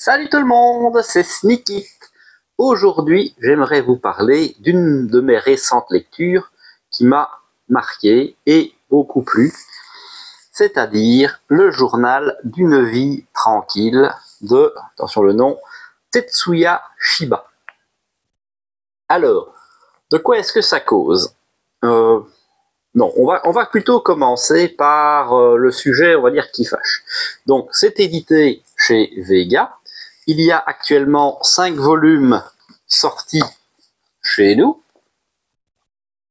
Salut tout le monde, c'est Sneaky. Aujourd'hui, j'aimerais vous parler d'une de mes récentes lectures qui m'a marqué et beaucoup plu, c'est-à-dire le journal d'une vie tranquille de, attention le nom, Tetsuya Shiba. Alors, de quoi est-ce que ça cause Non, on va plutôt commencer par le sujet, on va dire, qui fâche. Donc, c'est édité chez Vega. Il y a actuellement 5 volumes sortis chez nous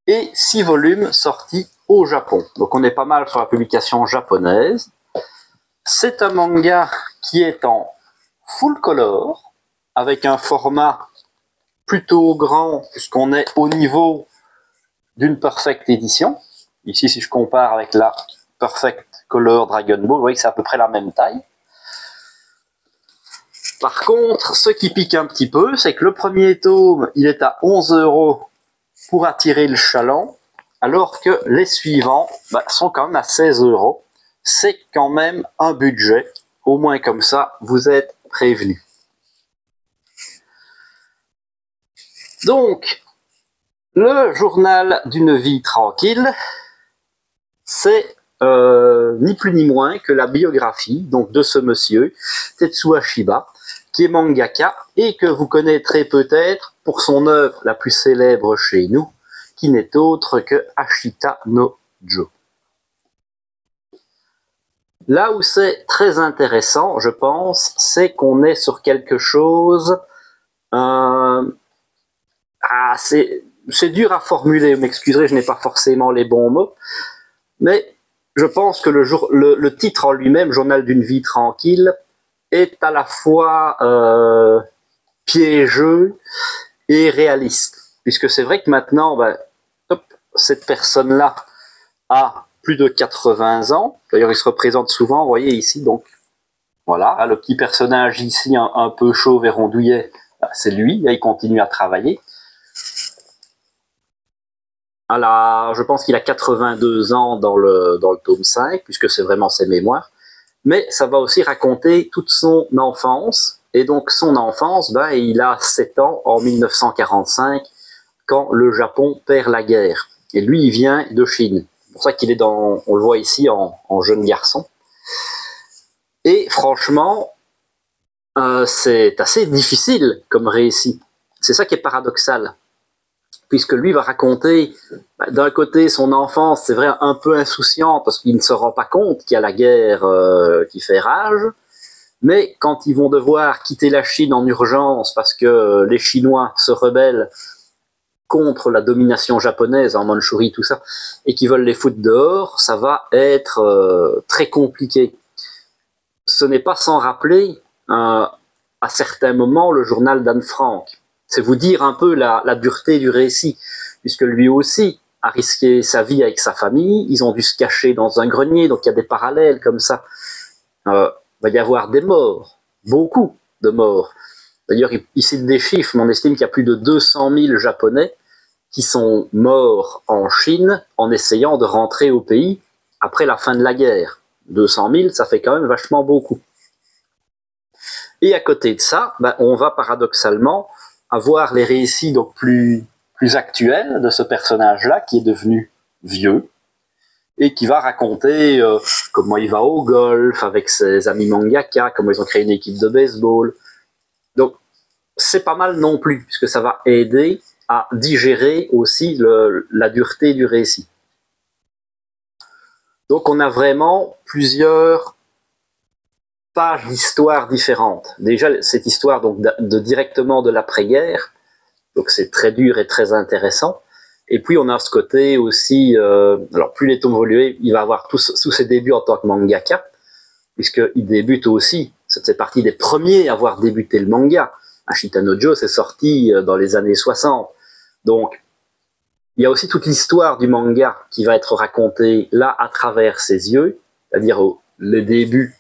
et 6 volumes sortis au Japon. Donc on est pas mal sur la publication japonaise. C'est un manga qui est en full color, avec un format plutôt grand, puisqu'on est au niveau d'une Perfect Edition. Ici, si je compare avec la Perfect Color Dragon Ball, vous voyez que c'est à peu près la même taille. Par contre, ce qui pique un petit peu, c'est que le premier tome, il est à 11 € pour attirer le chaland, alors que les suivants sont quand même à 16 €. C'est quand même un budget. Au moins comme ça, vous êtes prévenus. Donc, le journal d'une vie tranquille, c'est ni plus ni moins que la biographie donc de ce monsieur, Tetsuya Shiba, qui est mangaka et que vous connaîtrez peut-être pour son œuvre la plus célèbre chez nous, qui n'est autre que Ashita no Jo. Là où c'est très intéressant, je pense, c'est qu'on est sur quelque chose... c'est dur à formuler, vous m'excuserez, je n'ai pas forcément les bons mots, mais je pense que le titre en lui-même, Journal d'une vie tranquille, est à la fois piégeux et réaliste. Puisque c'est vrai que maintenant, cette personne-là a plus de 80 ans. D'ailleurs, il se représente souvent, vous voyez ici, donc voilà, le petit personnage ici, un peu chauve et rondouillet, c'est lui, là, il continue à travailler. Alors, je pense qu'il a 82 ans dans le tome 5, puisque c'est vraiment ses mémoires. Mais ça va aussi raconter toute son enfance. Et donc, son enfance, il a 7 ans en 1945, quand le Japon perd la guerre. Et lui, il vient de Chine. C'est pour ça qu'il est on le voit ici en jeune garçon. Et franchement, c'est assez difficile comme récit. C'est ça qui est paradoxal. Puisque lui va raconter, d'un côté, son enfance, c'est vrai, un peu insouciante, parce qu'il ne se rend pas compte qu'il y a la guerre qui fait rage, mais quand ils vont devoir quitter la Chine en urgence, parce que les Chinois se rebellent contre la domination japonaise en Mandchourie, tout ça, et qui veulent les foutre dehors, ça va être très compliqué. Ce n'est pas sans rappeler, à certains moments, le journal d'Anne Frank. C'est vous dire un peu la dureté du récit, puisque lui aussi a risqué sa vie avec sa famille, ils ont dû se cacher dans un grenier, donc il y a des parallèles comme ça. Il va y avoir des morts, beaucoup de morts. D'ailleurs, il cite des chiffres, mais on estime qu'il y a plus de 200 000 Japonais qui sont morts en Chine en essayant de rentrer au pays après la fin de la guerre. 200 000, ça fait quand même vachement beaucoup. Et à côté de ça, on va paradoxalement avoir les récits donc plus actuels de ce personnage-là qui est devenu vieux et qui va raconter comment il va au golf avec ses amis mangaka, comment ils ont créé une équipe de baseball. Donc, c'est pas mal non plus, puisque ça va aider à digérer aussi la dureté du récit. Donc, on a vraiment plusieurs pages d'histoire différentes. Déjà, cette histoire donc directement de l'après-guerre, donc c'est très dur et très intéressant. Et puis on a ce côté aussi, alors plus les tomes évolués, il va avoir tous ses débuts en tant que mangaka, puisqu'il débute aussi, c'est partie des premiers à avoir débuté le manga. Ashita no Jo, c'est sorti dans les années 60. Donc, il y a aussi toute l'histoire du manga qui va être racontée là à travers ses yeux, c'est-à-dire les débuts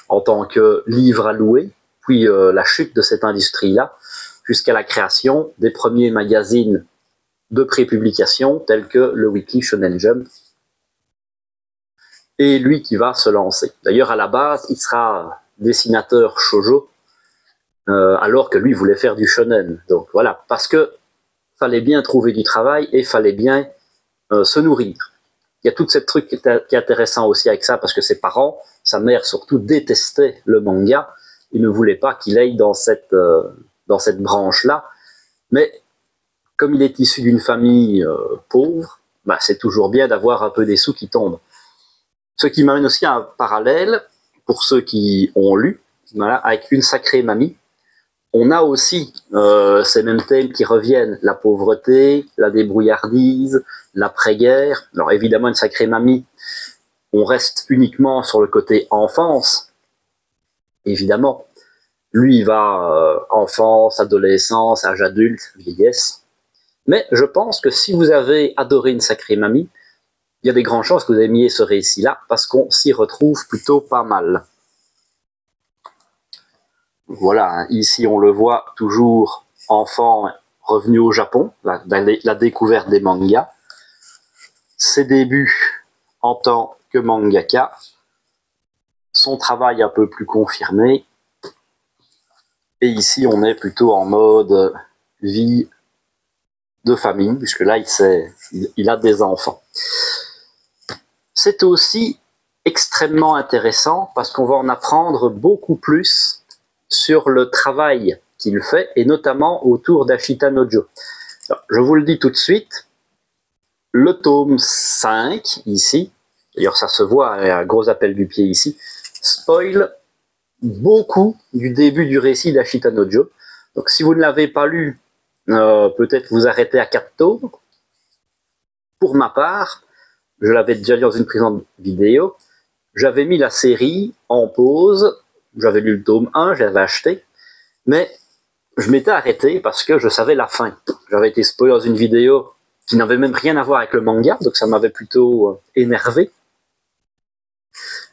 en tant que livre à louer, puis la chute de cette industrie-là, jusqu'à la création des premiers magazines de prépublication tels que le Weekly Shonen Jump. Et lui qui va se lancer. D'ailleurs, à la base, il sera dessinateur shoujo, alors que lui voulait faire du shonen. Donc voilà, parce que fallait bien trouver du travail et fallait bien se nourrir. Il y a tout ce truc qui est intéressant aussi avec ça, parce que ses parents, sa mère surtout, détestait le manga. Il ne voulait pas qu'il aille dans cette branche-là. Mais comme il est issu d'une famille pauvre, bah, c'est toujours bien d'avoir un peu des sous qui tombent. Ce qui m'amène aussi à un parallèle, pour ceux qui ont lu, voilà, avec Une sacrée mamie. On a aussi ces mêmes thèmes qui reviennent, la pauvreté, la débrouillardise, l'après-guerre. Alors évidemment, Une sacrée mamie, on reste uniquement sur le côté enfance, évidemment. Lui, il va enfance, adolescence, âge adulte, vieillesse. Mais je pense que si vous avez adoré Une sacrée mamie, il y a des grandes chances que vous aimiez ce récit-là, parce qu'on s'y retrouve plutôt pas mal. Voilà, ici on le voit toujours enfant revenu au Japon, la découverte des mangas, ses débuts en tant que mangaka, son travail un peu plus confirmé, et ici on est plutôt en mode vie de famille, puisque là il a des enfants. C'est aussi extrêmement intéressant parce qu'on va en apprendre beaucoup plus sur le travail qu'il fait, et notamment autour d'Ashita Nojo. Alors, je vous le dis tout de suite, le tome 5, ici, d'ailleurs ça se voit, il y a un gros appel du pied ici, spoil beaucoup du début du récit d'Ashita Nojo. Donc si vous ne l'avez pas lu, peut-être vous arrêtez à 4 tomes. Pour ma part, je l'avais déjà lu dans une présente vidéo, j'avais mis la série en pause. J'avais lu le tome 1, je l'avais acheté, mais je m'étais arrêté parce que je savais la fin. J'avais été spoilé dans une vidéo qui n'avait même rien à voir avec le manga, donc ça m'avait plutôt énervé.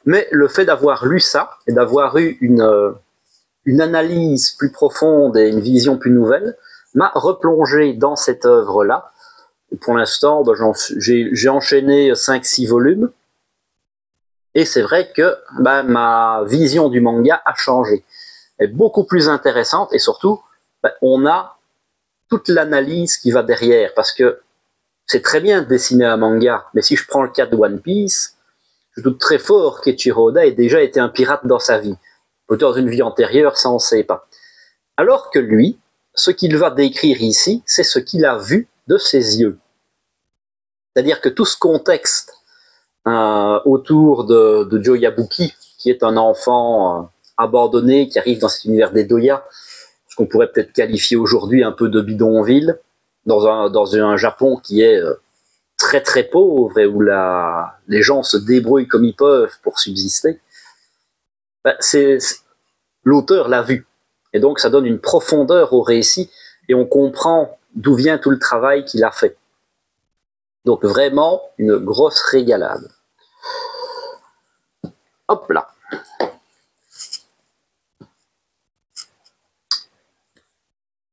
Mais le fait d'avoir lu ça, et d'avoir eu une analyse plus profonde et une vision plus nouvelle, m'a replongé dans cette œuvre-là. Pour l'instant, bah, j'ai enchaîné 5-6 volumes, et c'est vrai que bah, ma vision du manga a changé. Elle est beaucoup plus intéressante, et surtout, bah, on a toute l'analyse qui va derrière, parce que c'est très bien de dessiner un manga, mais si je prends le cas de One Piece, je doute très fort qu'Eiichiro Oda ait déjà été un pirate dans sa vie. Peut-être dans une vie antérieure, ça on ne sait pas. Alors que lui, ce qu'il va décrire ici, c'est ce qu'il a vu de ses yeux. C'est-à-dire que tout ce contexte autour de Joe Yabuki, qui est un enfant abandonné, qui arrive dans cet univers des Doya, ce qu'on pourrait peut-être qualifier aujourd'hui un peu de bidonville, dans un Japon qui est très très pauvre et où les gens se débrouillent comme ils peuvent pour subsister, ben, l'auteur l'a vu. Et donc ça donne une profondeur au récit et on comprend d'où vient tout le travail qu'il a fait. Donc vraiment une grosse régalade. Hop là.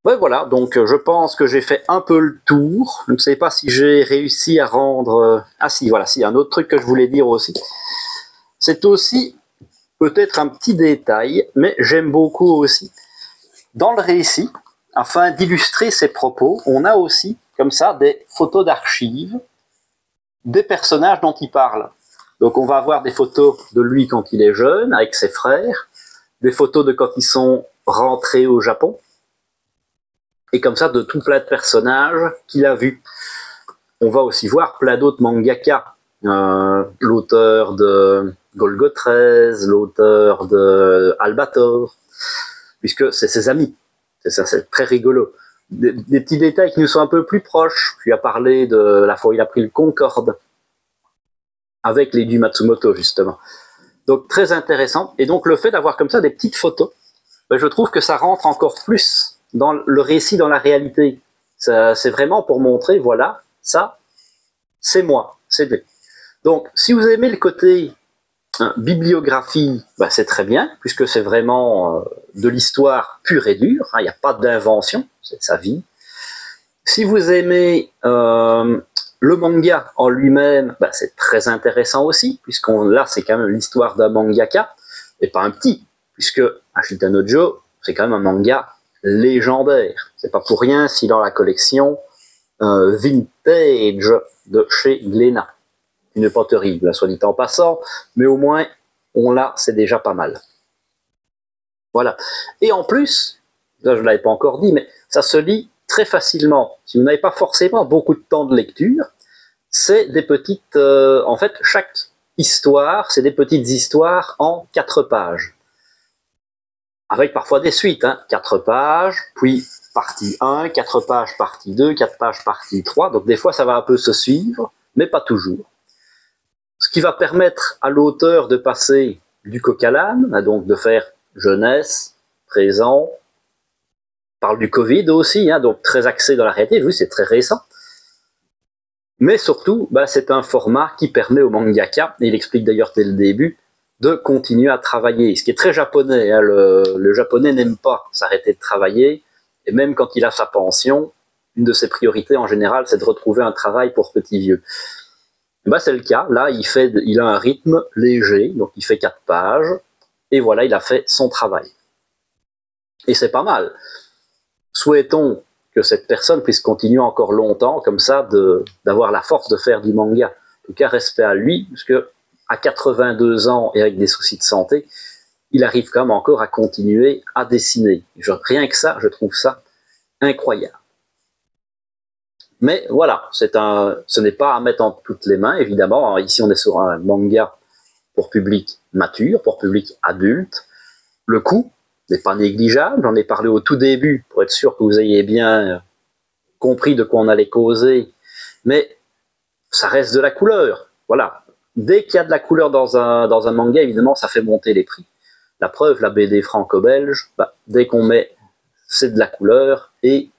Ouais, voilà, donc je pense que j'ai fait un peu le tour. Je ne sais pas si j'ai réussi à rendre... Ah si, voilà, si, un autre truc que je voulais dire aussi. C'est aussi peut-être un petit détail, mais j'aime beaucoup aussi. Dans le récit, afin d'illustrer ses propos, on a aussi, comme ça, des photos d'archives des personnages dont il parle. Donc on va avoir des photos de lui quand il est jeune, avec ses frères, des photos de quand ils sont rentrés au Japon, et comme ça de tout plein de personnages qu'il a vus. On va aussi voir plein d'autres mangaka, l'auteur de Golgo 13, l'auteur de Albator, puisque c'est ses amis. C'est ça, c'est très rigolo. Des petits détails qui nous sont un peu plus proches. Puis il a parlé de la fois où il a pris le Concorde, avec les du Matsumoto, justement. Donc très intéressant. Et donc le fait d'avoir comme ça des petites photos, ben, je trouve que ça rentre encore plus dans le récit, dans la réalité. C'est vraiment pour montrer, voilà, ça, c'est moi, c'est lui. Donc, si vous aimez le côté bibliographie, ben, c'est très bien, puisque c'est vraiment de l'histoire pure et dure, il n'y a pas d'invention, c'est sa vie. Si vous aimez le manga en lui-même, ben, c'est très intéressant aussi, là, c'est quand même l'histoire d'un mangaka, et pas un petit, puisque Ashita Nojo, c'est quand même un manga légendaire. C'est pas pour rien si dans la collection vintage de chez Glénat. Il n'est pas terrible, soit dit en passant, mais au moins on l'a, c'est déjà pas mal. Voilà. Et en plus, là je ne l'avais pas encore dit, mais ça se lit très facilement. Si vous n'avez pas forcément beaucoup de temps de lecture, c'est des petites... en fait, chaque histoire, c'est des petites histoires en 4 pages. Avec parfois des suites, hein, 4 pages, puis partie 1, 4 pages partie 2, 4 pages partie 3. Donc des fois ça va un peu se suivre, mais pas toujours. Ce qui va permettre à l'auteur de passer du coq à l'âne, donc de faire jeunesse, présent, parle du Covid aussi, hein, donc très axé dans la réalité, oui, c'est très récent. Mais surtout, c'est un format qui permet au mangaka, et il explique d'ailleurs dès le début, de continuer à travailler. Ce qui est très japonais, hein, le japonais n'aime pas s'arrêter de travailler, et même quand il a sa pension, une de ses priorités en général, c'est de retrouver un travail pour petit vieux. C'est le cas, là il a un rythme léger, donc il fait 4 pages, et voilà, il a fait son travail. Et c'est pas mal. Souhaitons que cette personne puisse continuer encore longtemps, comme ça, d'avoir la force de faire du manga. En tout cas, respect à lui, parce que à 82 ans et avec des soucis de santé, il arrive quand même encore à continuer à dessiner. Rien que ça, je trouve ça incroyable. Mais voilà, ce n'est pas à mettre en toutes les mains, évidemment. Alors ici, on est sur un manga pour public mature, pour public adulte. Le coût n'est pas négligeable. J'en ai parlé au tout début pour être sûr que vous ayez bien compris de quoi on allait causer. Mais ça reste de la couleur. Voilà. Dès qu'il y a de la couleur dans un manga, évidemment, ça fait monter les prix. La preuve, la BD franco-belge, dès qu'on met, c'est de la couleur, et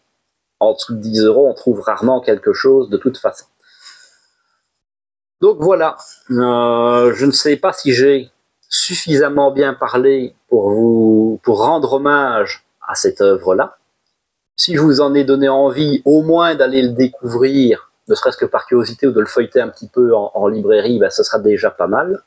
en dessous de 10 €, on trouve rarement quelque chose de toute façon. Donc voilà, je ne sais pas si j'ai suffisamment bien parlé pour rendre hommage à cette œuvre-là. Si je vous en ai donné envie, au moins d'aller le découvrir, ne serait-ce que par curiosité, ou de le feuilleter un petit peu en librairie, ce sera déjà pas mal.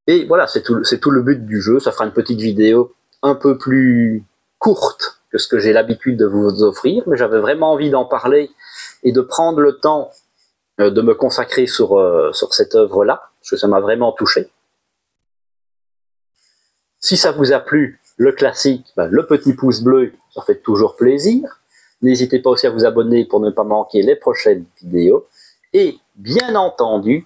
Et voilà, c'est tout le but du jeu. Ça fera une petite vidéo un peu plus courte que ce que j'ai l'habitude de vous offrir, mais j'avais vraiment envie d'en parler et de prendre le temps de me consacrer sur cette œuvre-là, parce que ça m'a vraiment touché. Si ça vous a plu, le classique, le petit pouce bleu, ça fait toujours plaisir. N'hésitez pas aussi à vous abonner pour ne pas manquer les prochaines vidéos. Et bien entendu,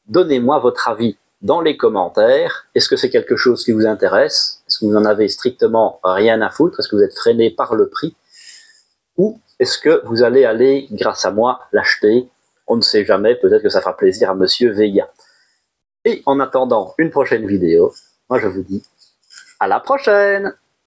donnez-moi votre avis dans les commentaires. Est-ce que c'est quelque chose qui vous intéresse? Est-ce que vous n'en avez strictement rien à foutre? Est-ce que vous êtes freiné par le prix? Ou est-ce que vous allez aller, grâce à moi, l'acheter? On ne sait jamais, peut-être que ça fera plaisir à Monsieur Vega. Et en attendant une prochaine vidéo, moi je vous dis à la prochaine!